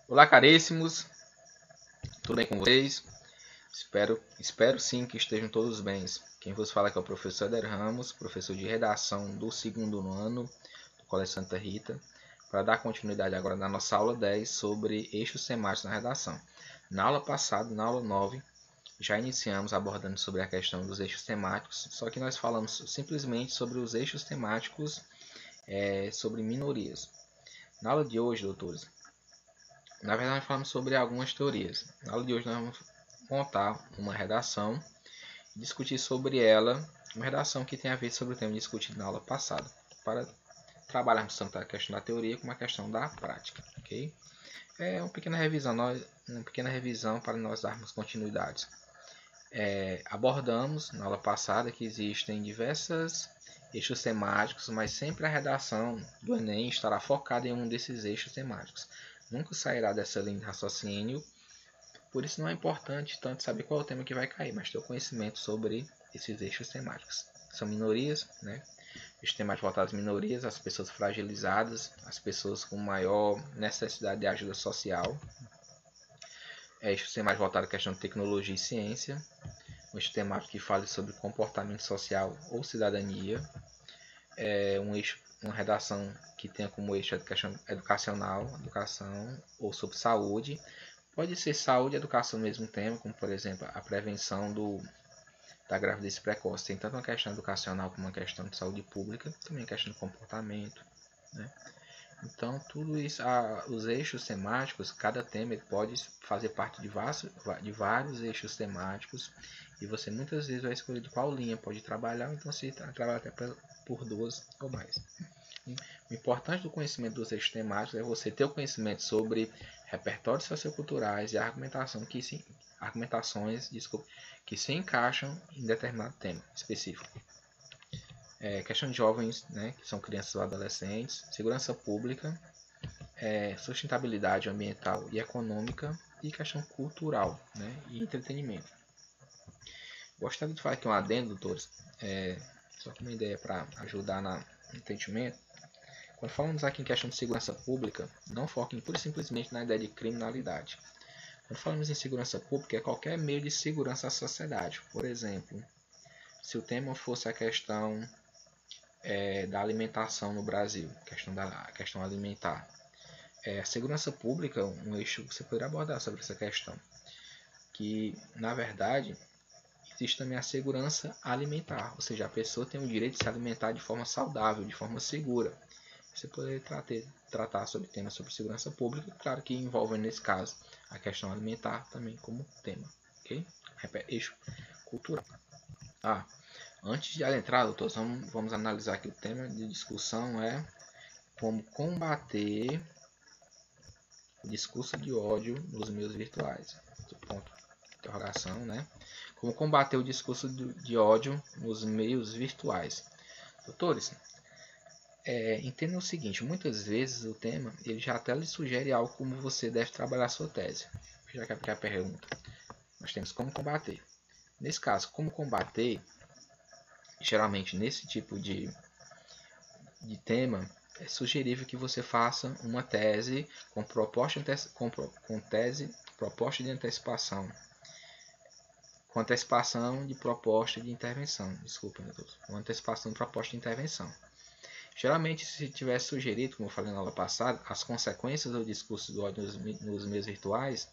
Olá, caríssimos, tudo bem com vocês? Espero sim que estejam todos bem. Quem vos fala aqui é o professor Éder Ramos, professor de redação do segundo ano do Colégio Santa Rita, para dar continuidade agora na nossa aula 10 sobre eixos temáticos na redação. Na aula passada, na aula 9, já iniciamos abordando sobre a questão dos eixos temáticos, só que nós falamos simplesmente sobre os eixos temáticos sobre minorias. Na aula de hoje, doutores, na verdade, nós falamos sobre algumas teorias. Na aula de hoje, nós vamos montar uma redação e discutir sobre ela, uma redação que tem a ver sobre o tema discutido na aula passada, para trabalharmos tanto a questão da teoria como a questão da prática. Ok? É uma pequena revisão para nós darmos continuidade. Abordamos na aula passada que existem diversos eixos temáticos, mas sempre a redação do Enem estará focada em um desses eixos temáticos. Nunca sairá dessa linha de raciocínio, por isso não é importante tanto saber qual é o tema que vai cair, mas ter o conhecimento sobre esses eixos temáticos. São minorias, né? Eixos temáticos voltados às minorias, as pessoas fragilizadas, as pessoas com maior necessidade de ajuda social. Eixos temáticos voltados à questão de tecnologia e ciência. Um eixo temático que fale sobre comportamento social ou cidadania. Uma redação que tenha como eixo a questão educacional, educação ou sobre saúde. Pode ser saúde e educação no mesmo tema, como por exemplo a prevenção da gravidez precoce. Tem tanto uma questão educacional como uma questão de saúde pública, também a questão de comportamento, né? Então, tudo isso, os eixos temáticos, cada tema pode fazer parte de vários eixos temáticos e você muitas vezes vai escolher de qual linha pode trabalhar, então você trabalha até por duas ou mais. O importante do conhecimento dos eixos temáticos é você ter o conhecimento sobre repertórios socioculturais e argumentações que se encaixam em determinado tema específico. Questão de jovens, né, que são crianças ou adolescentes, segurança pública, sustentabilidade ambiental e econômica e questão cultural, né, e entretenimento. Gostaria de falar aqui um adendo, doutores, só como uma ideia para ajudar no entendimento. Quando falamos aqui em questão de segurança pública, não foquem pura e simplesmente na ideia de criminalidade. Quando falamos em segurança pública, é qualquer meio de segurança à sociedade. Por exemplo, se o tema fosse a questão da alimentação no Brasil, questão alimentar. A segurança pública, um eixo que você poderia abordar sobre essa questão. Que, na verdade, existe também a segurança alimentar, ou seja, a pessoa tem o direito de se alimentar de forma saudável, de forma segura. Você poderia tratar sobre temas sobre segurança pública, claro que envolve nesse caso a questão alimentar também como tema, ok? Eixo cultural. Antes de adentrar, doutores, vamos analisar aqui o tema de discussão é como combater o discurso de ódio nos meios virtuais. Ponto de interrogação, né? Como combater o discurso de ódio nos meios virtuais. Doutores, entendam o seguinte, muitas vezes o tema ele já até lhe sugere algo como você deve trabalhar a sua tese. Já que a pergunta, nós temos como combater. Nesse caso, como combater, geralmente nesse tipo de tema, é sugerível que você faça uma tese com proposta de antecipação. Com antecipação de proposta de intervenção. Desculpa, com antecipação de proposta de intervenção. Geralmente, se tivesse sugerido, como eu falei na aula passada, as consequências do discurso do ódio nos meios virtuais,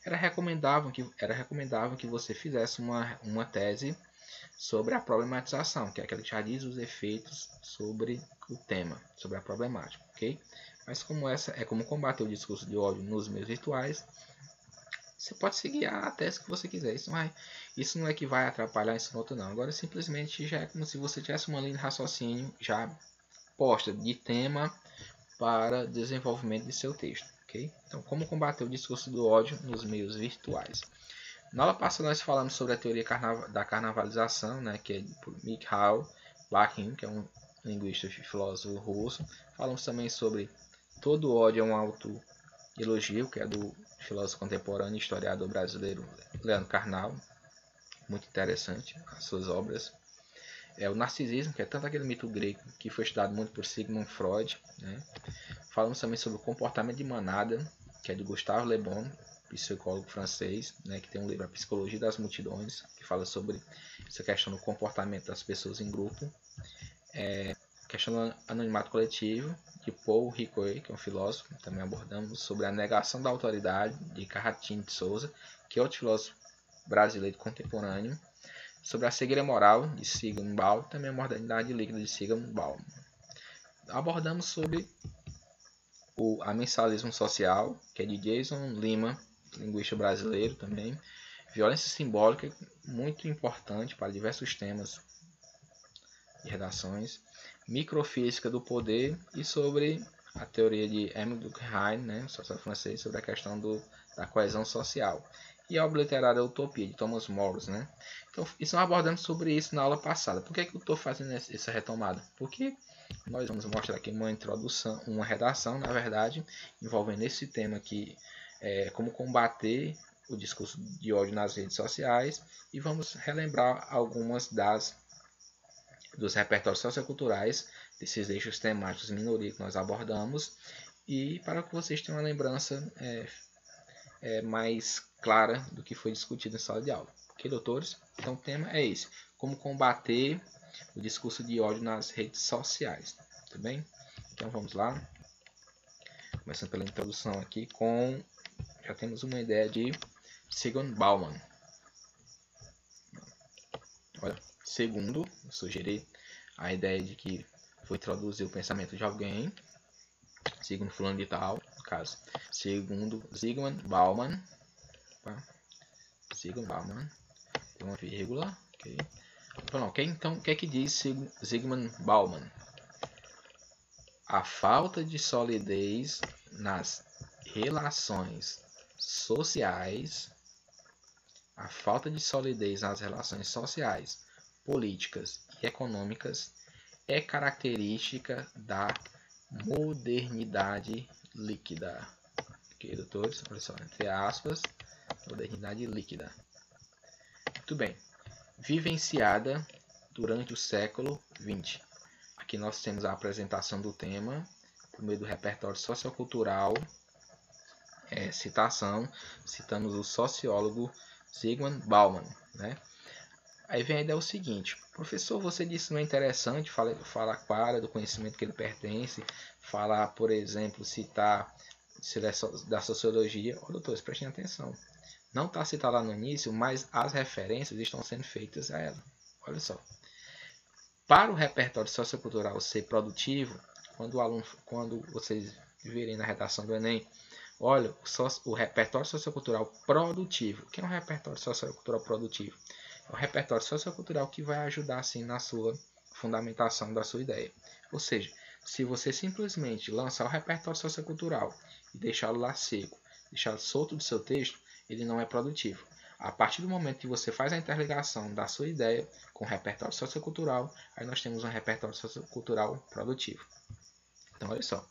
era recomendável que você fizesse uma tese sobre a problematização, que é aquela que já diz os efeitos sobre o tema, sobre a problemática, ok? Mas como essa é como combater o discurso de ódio nos meios virtuais, você pode seguir a tese que você quiser. Isso não é que vai atrapalhar isso no outro, não. Agora, simplesmente já é como se você tivesse uma linha de raciocínio já posta de tema para desenvolvimento de seu texto, ok? Então, como combater o discurso do ódio nos meios virtuais. Na aula passada nós falamos sobre a teoria da carnavalização, né, que é por Mikhail Bakhtin, que é um linguista e filósofo russo. Falamos também sobre todo ódio é um autoelogio, que é do filósofo contemporâneo e historiador brasileiro Leandro Carnal. Muito interessante as suas obras. O narcisismo, que é tanto aquele mito grego que foi estudado muito por Sigmund Freud, né? Falamos também sobre o comportamento de manada, que é de Gustave Le Bon, psicólogo francês, né, que tem um livro A Psicologia das Multidões, que fala sobre essa questão do comportamento das pessoas em grupo. Questão do anonimato coletivo, de Paul Ricoeur, que é um filósofo. Também abordamos sobre a negação da autoridade, de Carratin de Souza, que é outro filósofo brasileiro contemporâneo. Sobre a cegueira moral, de Zygmunt Bauman, também a modernidade líquida, de Zygmunt Bauman. Abordamos sobre o amensalismo social, que é de Jason Lima, linguista brasileiro também. Violência simbólica, muito importante para diversos temas de redações. Microfísica do poder e sobre a teoria de Émile Durkheim, né, sociólogo francês, sobre a questão da coesão social. E a obra literária Utopia, de Thomas More, né? Então, estamos abordando sobre isso na aula passada. Por que eu estou fazendo essa retomada? Porque nós vamos mostrar aqui uma introdução, uma redação, na verdade, envolvendo esse tema aqui, como combater o discurso de ódio nas redes sociais, e vamos relembrar algumas dos repertórios socioculturais, desses eixos temáticos minoria que nós abordamos, e para que vocês tenham uma lembrança mais clara do que foi discutido em sala de aula. Ok, doutores? Então o tema é esse: como combater o discurso de ódio nas redes sociais. Tudo bem? Então vamos lá. Começando pela introdução aqui já temos uma ideia de Zygmunt Bauman. Olha, segundo, eu sugeri a ideia de que foi introduzir o pensamento de alguém, segundo fulano de tal, no caso, segundo Zygmunt Bauman, tá? Zygmunt Bauman, tem uma vírgula, ok? Então, o que é que diz Zygmunt Bauman? A falta de solidez nas relações sociais, políticas e econômicas é característica da modernidade líquida. Ok, doutores? Olha só, entre aspas, modernidade líquida. Muito bem. Vivenciada durante o século XX. Aqui nós temos a apresentação do tema por meio do repertório sociocultural, citamos o sociólogo Zygmunt Bauman, né? Aí vem a ideia o seguinte: professor, você disse que não é interessante falar qual área do conhecimento que ele pertence, falar, por exemplo, citar se é da sociologia. Ô, doutores, prestem atenção. Não está citado lá no início, mas as referências estão sendo feitas a ela. Olha só. Para o repertório sociocultural ser produtivo, quando vocês virem na redação do Enem, olha, o repertório sociocultural produtivo. O que é um repertório sociocultural produtivo? É um repertório sociocultural que vai ajudar, assim, na sua fundamentação da sua ideia. Ou seja, se você simplesmente lançar o repertório sociocultural e deixá-lo lá seco, deixá-lo solto do seu texto, ele não é produtivo. A partir do momento que você faz a interligação da sua ideia com o repertório sociocultural, aí nós temos um repertório sociocultural produtivo. Então, olha só.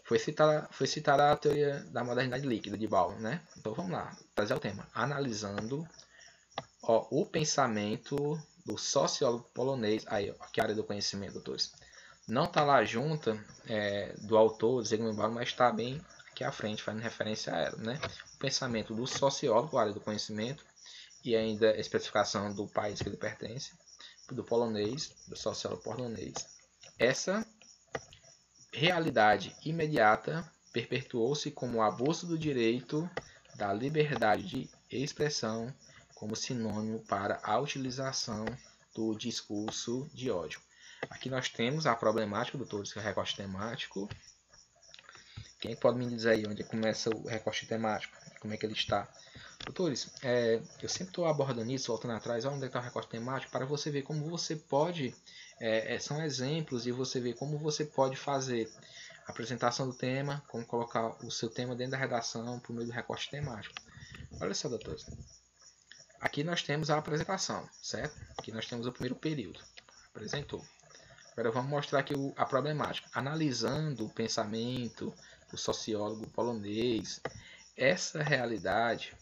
Foi citada a teoria da modernidade líquida de Bauman, né? Então vamos lá, trazer o tema. Analisando o pensamento do sociólogo polonês. Aí, ó, que área do conhecimento, doutores? Não está lá junta do autor, Zygmunt Bauman, mas está bem aqui à frente, fazendo referência a ela, né? O pensamento do sociólogo, área do conhecimento, e ainda a especificação do país que ele pertence, do polonês, do sociólogo polonês. Essa realidade imediata perpetuou-se como o abuso do direito da liberdade de expressão como sinônimo para a utilização do discurso de ódio. Aqui nós temos a problemática, doutores, que é o recorte temático. Quem pode me dizer aí onde começa o recorte temático? Como é que ele está? Doutores, eu sempre estou abordando isso, voltando atrás, onde está o recorte temático, para você ver como você pode, são exemplos, e você ver como você pode fazer a apresentação do tema, como colocar o seu tema dentro da redação por meio do recorte temático. Olha só, doutores. Aqui nós temos a apresentação, certo? Aqui nós temos o primeiro período. Apresentou. Agora vamos mostrar aqui a problemática. Analisando o pensamento do sociólogo polonês, essa realidade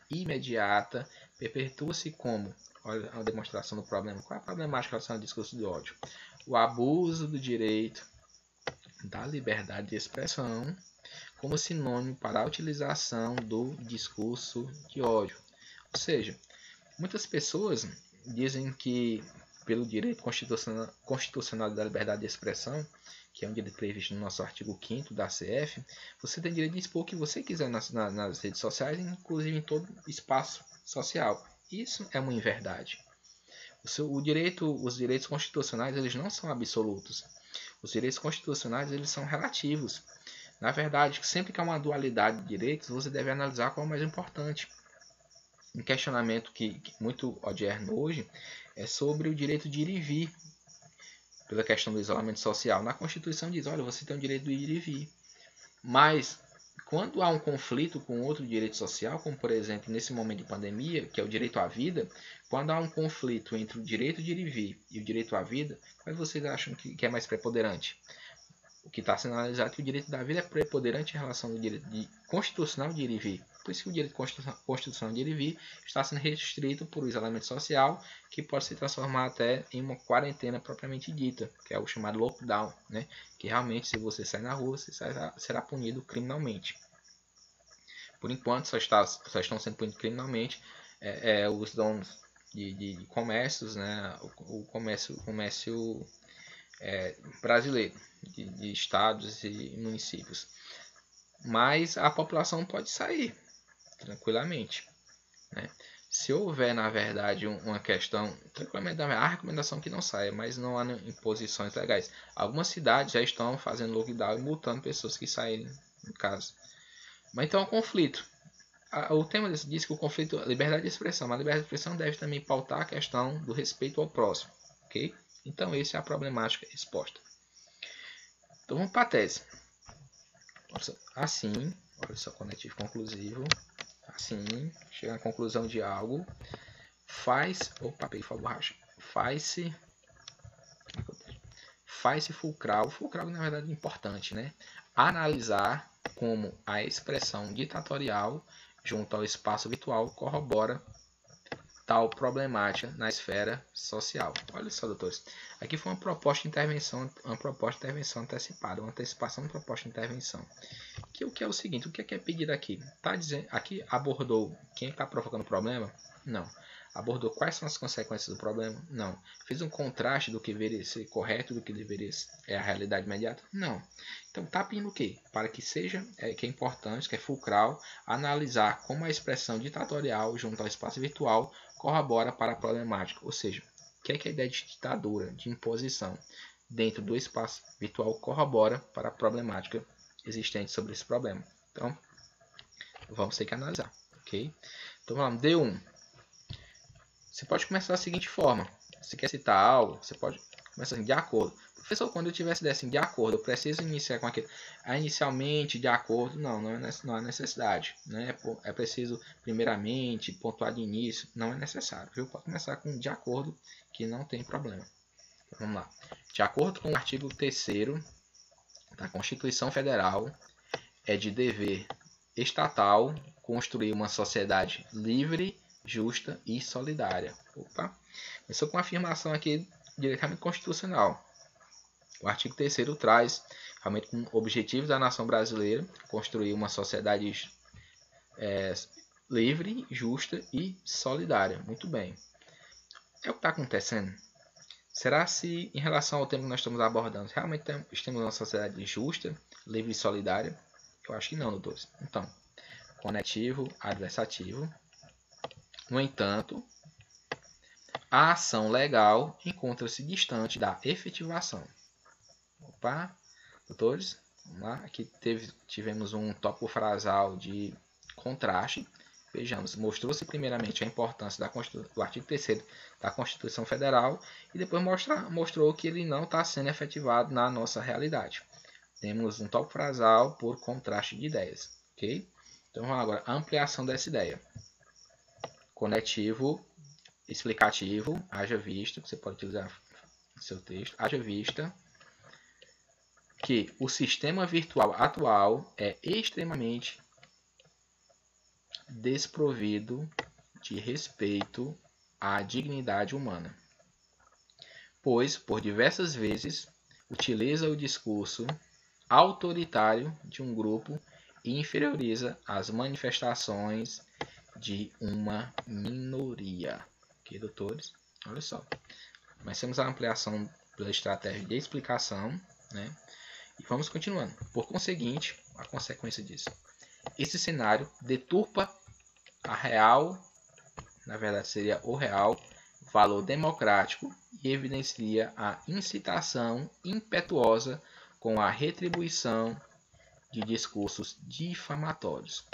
imediata perpetua-se como, olha a demonstração do problema. Qual é a problemática em relação ao discurso de ódio? O abuso do direito da liberdade de expressão como sinônimo para a utilização do discurso de ódio. Ou seja, muitas pessoas dizem que pelo direito constitucional da liberdade de expressão, que é um direito previsto no nosso artigo 5º da CF, você tem direito de expor o que você quiser nas redes sociais, inclusive em todo espaço social. Isso é uma inverdade. Os direitos constitucionais eles não são absolutos. Os direitos constitucionais eles são relativos. Na verdade, sempre que há uma dualidade de direitos, você deve analisar qual é o mais importante. Um questionamento que muito odierno hoje é sobre o direito de ir e vir, pela questão do isolamento social. Na Constituição diz, olha, você tem o direito de ir e vir. Mas, quando há um conflito com outro direito social, como por exemplo nesse momento de pandemia, que é o direito à vida, quando há um conflito entre o direito de ir e vir e o direito à vida, qual vocês acham que é mais preponderante? O que está sendo analisado é que o direito da vida é preponderante em relação ao direito constitucional de ir e vir. Por isso que o direito constitucional de ir e vir está sendo restrito por isolamento social, que pode se transformar até em uma quarentena propriamente dita, que é o chamado lockdown, né? Que realmente, se você sair na rua, você será punido criminalmente. Por enquanto, só estão sendo punidos criminalmente os donos de comércios, né? O comércio brasileiro, de estados e municípios. Mas a população pode sair tranquilamente, né? Se houver, na verdade, uma questão, tranquilamente, a recomendação é que não saia, mas não há imposições legais. Algumas cidades já estão fazendo lockdown e multando pessoas que saírem em casa. Mas então é um conflito. O tema diz que o conflito é liberdade de expressão, mas a liberdade de expressão deve também pautar a questão do respeito ao próximo, ok? Então essa é a problemática exposta. Então vamos para a tese. Assim, olha só, conectivo conclusivo. Assim, chega à conclusão de algo. Opa, peguei a borracha. Faz-se fulcral. Fulcral, na verdade, é importante, né? Analisar como a expressão ditatorial junto ao espaço virtual corrobora tal problemática na esfera social. Olha só, doutores. Aqui foi uma proposta de intervenção antecipada, uma antecipação de proposta de intervenção. O que é o seguinte, o que é pedido aqui? Tá dizendo, aqui abordou quem está provocando o problema? Não. Abordou quais são as consequências do problema? Não. Fez um contraste do que deveria ser correto, do que deveria ser a realidade imediata? Não. Então está pedindo o quê? Para que seja, que é importante, que é fulcral, analisar como a expressão ditatorial junto ao espaço virtual corrobora para a problemática. Ou seja, o que é a ideia de ditadura, de imposição dentro do espaço virtual corrobora para a problemática existente sobre esse problema. Então, vamos ter que analisar, ok? Então, vamos lá, D1. Você pode começar da seguinte forma. Se quer citar algo, você pode começar assim, de acordo. Professor, quando eu tivesse desse de acordo, eu preciso iniciar com aquilo. Inicialmente, de acordo, não há necessidade. Né? É preciso, primeiramente, pontuar de início. Não é necessário. Viu? Pode começar com de acordo, que não tem problema. Então, vamos lá. De acordo com o artigo 3º da Constituição Federal, é de dever estatal construir uma sociedade livre, justa e solidária. Opa! Começou com uma afirmação aqui diretamente constitucional. O artigo 3º traz, realmente, como objetivo da nação brasileira, construir uma sociedade livre, justa e solidária. Muito bem. É o que está acontecendo. Será se, em relação ao tema que nós estamos abordando, realmente temos uma sociedade justa, livre e solidária? Eu acho que não, doutores. Então, conectivo, adversativo. No entanto, a ação legal encontra-se distante da efetivação. Opa, doutores, vamos lá. Aqui tivemos um tópico frasal de contraste. Vejamos, mostrou-se primeiramente a importância do artigo 3º da Constituição Federal e depois mostrou que ele não está sendo efetivado na nossa realidade. Temos um tópico frasal por contraste de ideias, ok? Então vamos agora, a ampliação dessa ideia. Conectivo, explicativo, haja vista, você pode utilizar no seu texto, haja vista que o sistema virtual atual é extremamente desprovido de respeito à dignidade humana, pois por diversas vezes utiliza o discurso autoritário de um grupo e inferioriza as manifestações de uma minoria. Ok, doutores? Olha só. Começamos a ampliação pela estratégia de explicação, né? E vamos continuando. Por conseguinte, a consequência disso. Esse cenário deturpa a real, na verdade seria o real, valor democrático e evidencia a incitação impetuosa com a retribuição de discursos difamatórios.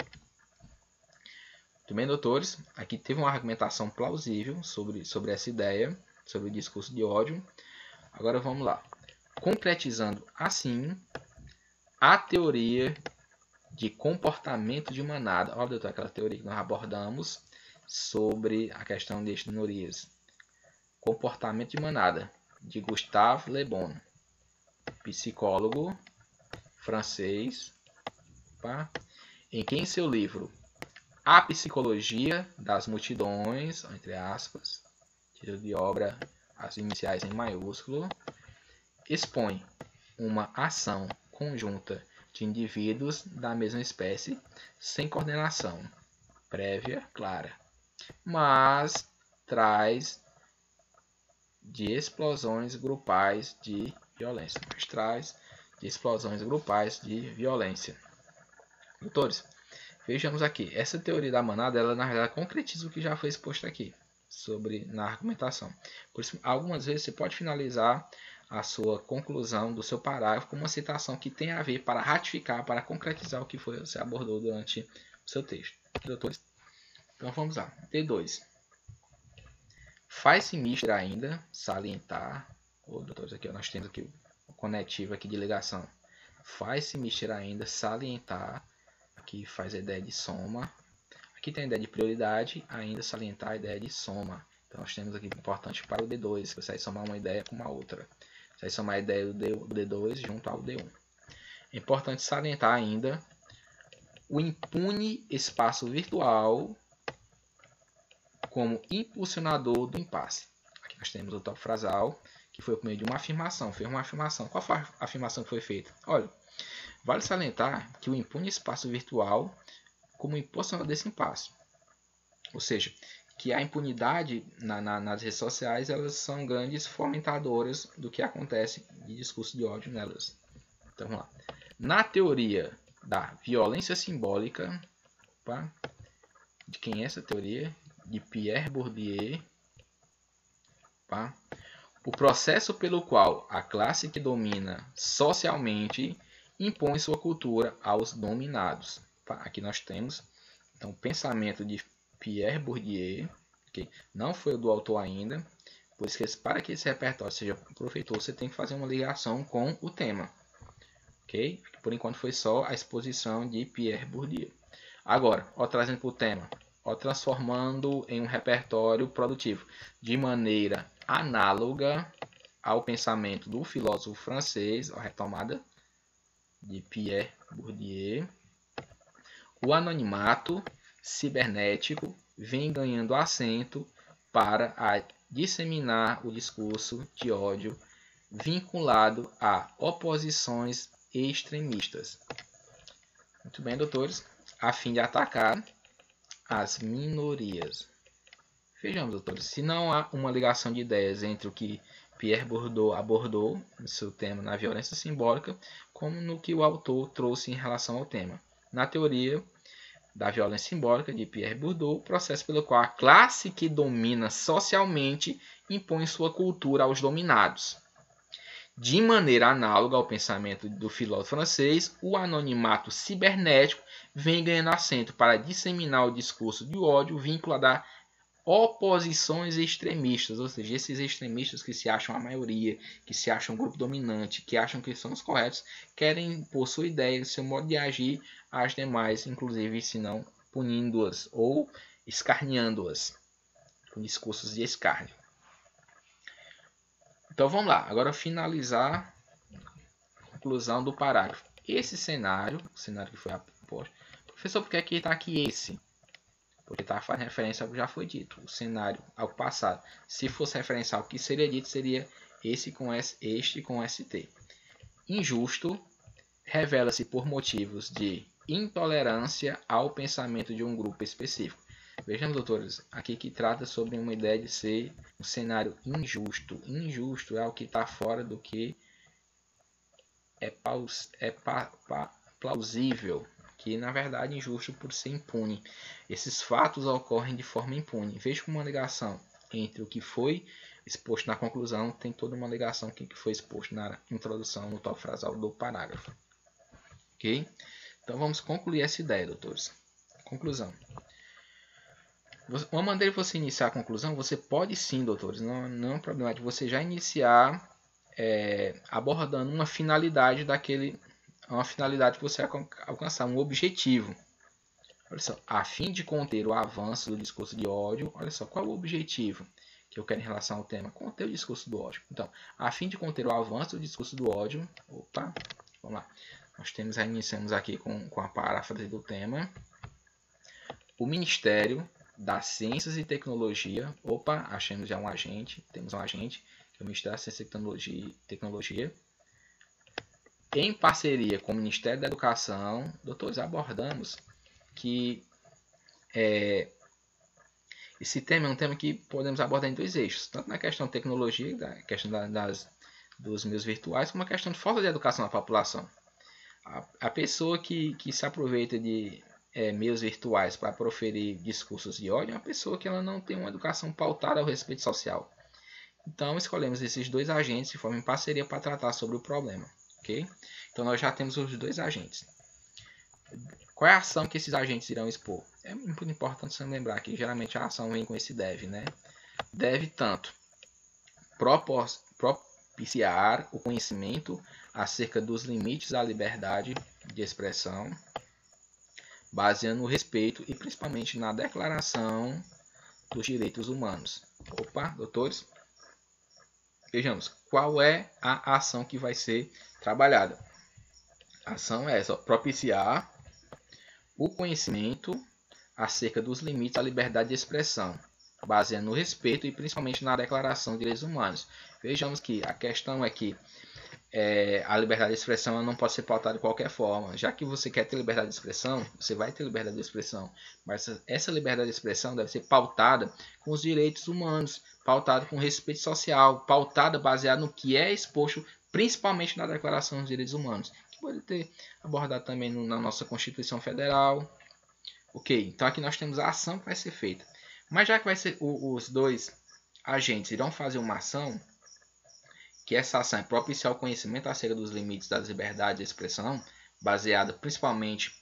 Muito bem, doutores, aqui teve uma argumentação plausível sobre essa ideia, sobre o discurso de ódio. Agora vamos lá. Concretizando assim a teoria de comportamento de manada. Olha, doutor, aquela teoria que nós abordamos sobre a questão das minorias. Comportamento de manada, de Gustave Le Bon, psicólogo francês, tá? Em que em seu livro A Psicologia das Multidões, entre aspas, título de obra, as iniciais em maiúsculo, expõe uma ação conjunta de indivíduos da mesma espécie sem coordenação prévia clara, mas traz de explosões grupais de violência. Doutores, vejamos aqui. Essa teoria da manada, ela na realidade concretiza o que já foi exposto aqui na argumentação. Por isso, algumas vezes você pode finalizar a sua conclusão do seu parágrafo com uma citação que tem a ver para ratificar, para concretizar o que você abordou durante o seu texto. Doutores, então vamos lá. D2. Faz-se mister ainda salientar, doutores, aqui nós temos aqui o conectivo aqui de ligação. Faz-se mister ainda salientar, aqui faz a ideia de soma. Aqui tem a ideia de prioridade, ainda salientar a ideia de soma. Então nós temos aqui importante para o D2, você vai somar uma ideia com uma outra. Você vai somar a ideia do D2 junto ao D1. É importante salientar ainda o impune espaço virtual como impulsionador do impasse. Aqui nós temos o tópico frasal, que foi por meio de uma afirmação. Fez uma afirmação. Qual foi a afirmação que foi feita? Olha, vale salientar que o impune espaço virtual como impulsionador desse impasse. Ou seja, que a impunidade nas redes sociais, elas são grandes fomentadoras do que acontece de discurso de ódio nelas. Então vamos lá. Na teoria da violência simbólica, opa, de quem é essa teoria? De Pierre Bourdieu, tá? O processo pelo qual a classe que domina socialmente impõe sua cultura aos dominados. Tá? Aqui nós temos então, o pensamento de Pierre Bourdieu, que não foi o do autor ainda, por isso que para que esse repertório seja proveitoso, você tem que fazer uma ligação com o tema. Okay? Por enquanto foi só a exposição de Pierre Bourdieu. Agora, trazendo para o tema. Transformando em um repertório produtivo de maneira análoga ao pensamento do filósofo francês, a retomada de Pierre Bourdieu, o anonimato cibernético vem ganhando assento para disseminar o discurso de ódio vinculado a oposições extremistas. Muito bem, doutores, a fim de atacar as minorias. Vejamos, doutores, se não há uma ligação de ideias entre o que Pierre Bourdieu abordou no seu tema na violência simbólica, como no que o autor trouxe em relação ao tema. Na teoria da violência simbólica de Pierre Bourdieu, o processo pelo qual a classe que domina socialmente impõe sua cultura aos dominados. De maneira análoga ao pensamento do filósofo francês, o anonimato cibernético vem ganhando assento para disseminar o discurso de ódio vinculado a oposições extremistas, ou seja, esses extremistas que se acham a maioria, que se acham um grupo dominante, que acham que são os corretos, querem impor sua ideia, seu modo de agir às demais, inclusive se não punindo-as ou escarneando-as, com discursos de escárnio. Então vamos lá, agora finalizar a conclusão do parágrafo. Esse cenário, o cenário que foi proposto, professor, por que aqui está aqui esse? Porque está fazendo referência ao que já foi dito, o cenário ao passado. Se fosse referenciar ao que seria dito, seria esse com este com ST. Injusto, revela-se por motivos de intolerância ao pensamento de um grupo específico. Vejamos, doutores, aqui que trata sobre uma ideia de ser um cenário injusto. Injusto é o que está fora do que é plausível, que na verdade é injusto por ser impune. Esses fatos ocorrem de forma impune. Veja como uma ligação entre o que foi exposto na conclusão tem toda uma ligação com o que foi exposto na introdução, no tópico frasal do parágrafo. Ok? Então vamos concluir essa ideia, doutores. Conclusão. Uma maneira de você iniciar a conclusão, você pode sim, doutores, não é um problema de você já iniciar abordando uma finalidade uma finalidade que você vai alcançar, um objetivo. Olha só, a fim de conter o avanço do discurso de ódio, olha só, qual é o objetivo que eu quero em relação ao tema? Conter o discurso do ódio. Então, a fim de conter o avanço do discurso do ódio, vamos lá. Nós iniciamos aqui com a paráfrase do tema. O Ministério das Ciências e Tecnologia, achamos já um agente, temos um agente, que é o Ministério das Ciências e Tecnologia, em parceria com o Ministério da Educação, doutores, abordamos que esse tema é um tema que podemos abordar em dois eixos, tanto na questão de tecnologia, da questão dos meios virtuais, como a questão de falta de educação da população. A pessoa que se aproveita de meios virtuais para proferir discursos de ódio é uma pessoa que ela não tem uma educação pautada ao respeito social. Então, escolhemos esses dois agentes de forma em parceria para tratar sobre o problema. Okay? Então, nós já temos os dois agentes. Qual é a ação que esses agentes irão expor? É muito importante você lembrar que geralmente a ação vem com esse deve, né? Deve tanto propiciar o conhecimento acerca dos limites da liberdade de expressão, baseando no respeito e principalmente na Declaração dos Direitos Humanos. Doutores, vejamos qual é a ação que vai ser trabalhada. A ação é essa, propiciar o conhecimento acerca dos limites da liberdade de expressão, baseando no respeito e principalmente na Declaração dos Direitos Humanos. Vejamos que a questão é que a liberdade de expressão não pode ser pautada de qualquer forma. Já que você quer ter liberdade de expressão, você vai ter liberdade de expressão. Mas essa liberdade de expressão deve ser pautada com os direitos humanos, pautada com respeito social, pautada baseada no que é exposto principalmente na Declaração dos Direitos Humanos, que pode ter abordado também na nossa Constituição Federal. Ok, então aqui nós temos a ação que vai ser feita. Mas já que vai ser os dois agentes irão fazer uma ação, que essa ação é propiciar o conhecimento acerca dos limites das liberdades de expressão, baseada principalmente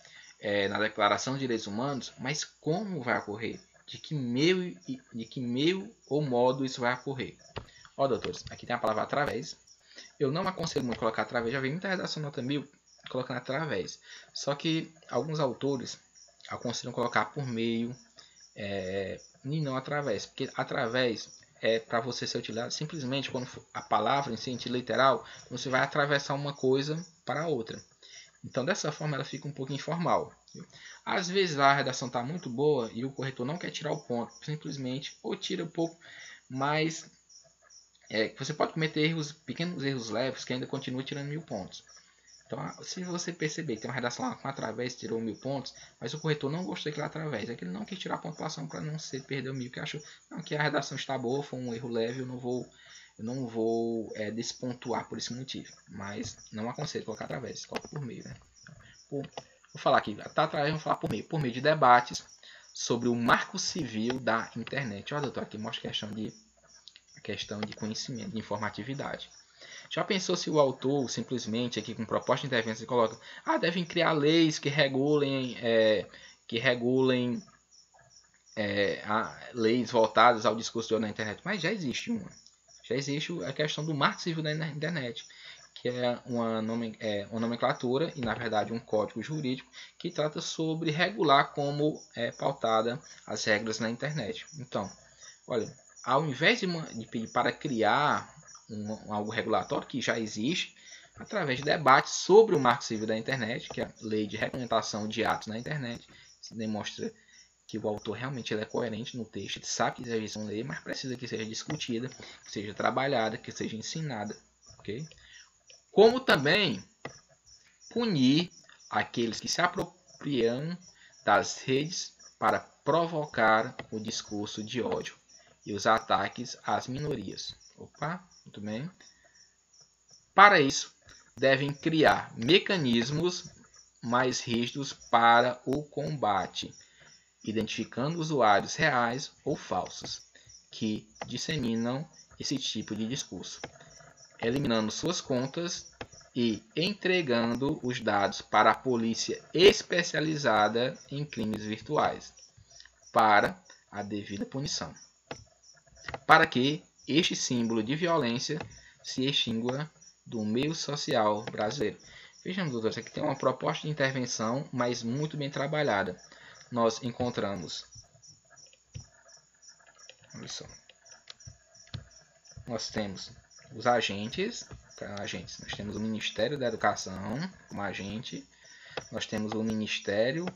na Declaração dos Direitos Humanos, mas como vai ocorrer? De que meio ou modo isso vai ocorrer? Doutores, aqui tem a palavra através. Eu não aconselho muito colocar através, já vi muita redação nota 1000 colocando através. Só que alguns autores aconselham colocar por meio e não através, porque através é para você ser utilizado simplesmente quando a palavra em sentido literal, você vai atravessar uma coisa para outra. Então dessa forma ela fica um pouco informal. Às vezes a redação está muito boa e o corretor não quer tirar o ponto, simplesmente ou tira um pouco, mas você pode cometer pequenos erros leves que ainda continua tirando 1000 pontos. Então, se você perceber que tem uma redação com através, tirou 1000 pontos, mas o corretor não gostou daquele através, é que ele não quis tirar a pontuação para não perder o 1000, que achou que a redação está boa, foi um erro leve, eu não vou despontuar por esse motivo. Mas não aconselho colocar através, coloca por meio. Né? Vou falar aqui, tá através, vou falar por meio de debates sobre o marco civil da internet. Olha, doutor, aqui mostra a questão de conhecimento, de informatividade. Já pensou se o autor simplesmente aqui com proposta de intervenção coloca devem criar leis que regulem leis voltadas ao discurso de ódio na internet? Mas já existe uma. Já existe a questão do marco civil da internet, que é uma nomenclatura e na verdade um código jurídico que trata sobre regular como é pautada as regras na internet. Então, olha, ao invés de pedir para criar algo regulatório que já existe, através de debates sobre o marco civil da internet, que é a lei de regulamentação de atos na internet, se demonstra que o autor realmente é coerente no texto, ele sabe que existe uma lei, mas precisa que seja discutida, que seja trabalhada, que seja ensinada. Okay? Como também punir aqueles que se apropriam das redes para provocar o discurso de ódio e os ataques às minorias. Opa, muito bem. Para isso, devem criar mecanismos mais rígidos para o combate, identificando usuários reais ou falsos que disseminam esse tipo de discurso, eliminando suas contas e entregando os dados para a polícia especializada em crimes virtuais, para a devida punição, para que este símbolo de violência se extingua do meio social brasileiro. Vejamos, doutores, aqui tem uma proposta de intervenção, mas muito bem trabalhada. Nós encontramos, olha só, nós temos os agentes, nós temos o Ministério da Educação como agente, nós temos o Ministério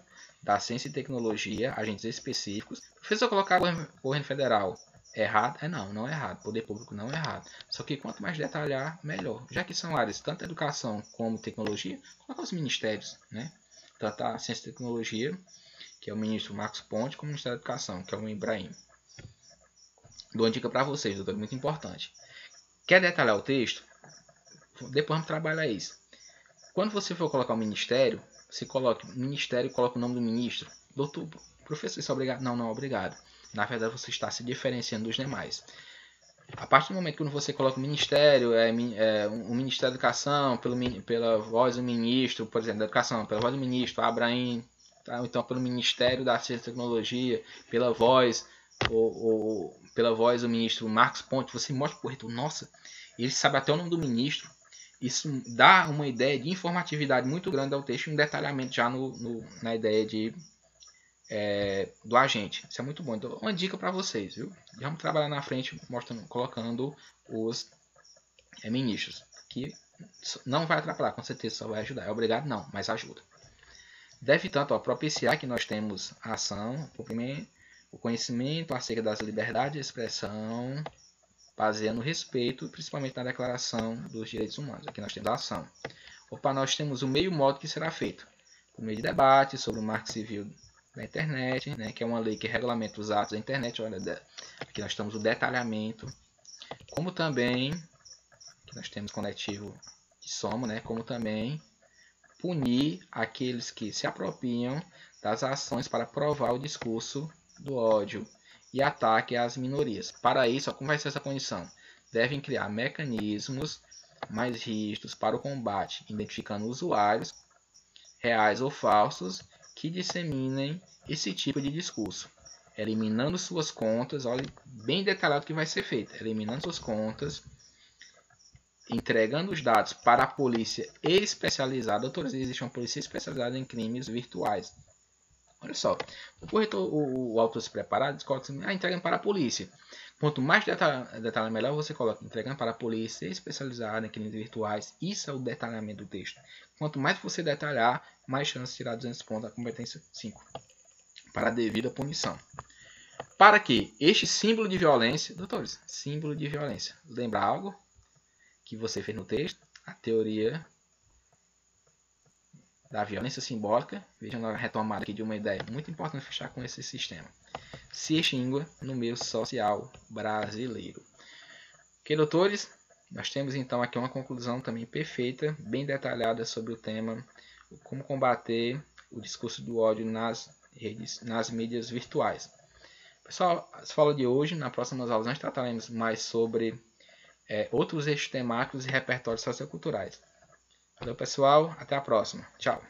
da Ciência e Tecnologia, agentes específicos. Professor, colocar o governo federal errado? Não é errado. Poder público não é errado. Só que quanto mais detalhar, melhor. Já que são áreas tanto educação como tecnologia, colocar os ministérios, né? Tanto a Ciência e Tecnologia, que é o ministro Marcos Ponte, como o Ministério da Educação, que é o Ibrahim. Dou uma dica para vocês, doutor, muito importante. Quer detalhar o texto? Depois vamos trabalhar isso. Quando você for colocar o ministério, você coloca o ministério e coloca o nome do ministro. Doutor, professor, isso é obrigado? Não é obrigado. Na verdade, você está se diferenciando dos demais. A partir do momento que você coloca o ministério, o Ministério da Educação, pela voz do ministro, por exemplo, da Educação, pela voz do ministro Abraham, tá? Então pelo Ministério da Ciência e Tecnologia, pela voz do ministro Marcos Ponte, você mostra para o reitor, nossa, ele sabe até o nome do ministro. Isso dá uma ideia de informatividade muito grande ao texto e um detalhamento já na ideia do agente. Isso é muito bom. Então, uma dica para vocês, viu? Vamos trabalhar na frente, colocando os ministros, que não vai atrapalhar, com certeza só vai ajudar. É obrigado não, mas ajuda. Deve tanto propiciar que nós temos a ação, o conhecimento acerca das liberdades de expressão, baseando no respeito, principalmente na Declaração dos Direitos Humanos. Aqui nós temos a ação. Nós temos o meio-modo que será feito, por meio de debate sobre o Marco Civil da Internet, né, que é uma lei que regulamenta os atos da internet. Olha, aqui nós temos o detalhamento, como também, que nós temos conectivo de soma, né, como também punir aqueles que se apropriam das ações para provar o discurso do ódio e ataque às minorias. Para isso, como vai ser essa condição? Devem criar mecanismos mais rígidos para o combate, identificando usuários reais ou falsos que disseminem esse tipo de discurso, eliminando suas contas. Olha, bem detalhado o que vai ser feito, eliminando suas contas, entregando os dados para a polícia especializada. Doutores, existe uma polícia especializada em crimes virtuais. Olha só, o corretor, o autor se preparar, coloca assim, entregando para a polícia. Quanto mais detalhe melhor você coloca, entregando para a polícia especializada em crimes virtuais. Isso é o detalhamento do texto. Quanto mais você detalhar, mais chance de tirar 200 pontos da competência 5. Para a devida punição. Para que este símbolo de violência, doutores, símbolo de violência, lembra algo que você fez no texto? A teoria da violência simbólica. Vejam na retomada aqui de uma ideia muito importante fechar com esse sistema. Se extingua no meio social brasileiro. Ok, doutores? Nós temos então aqui uma conclusão também perfeita, bem detalhada sobre o tema, como combater o discurso do ódio nas mídias virtuais. Pessoal, a fala de hoje, na próxima aula nós trataremos mais sobre outros eixos temáticos e repertórios socioculturais. Valeu, pessoal. Até a próxima. Tchau.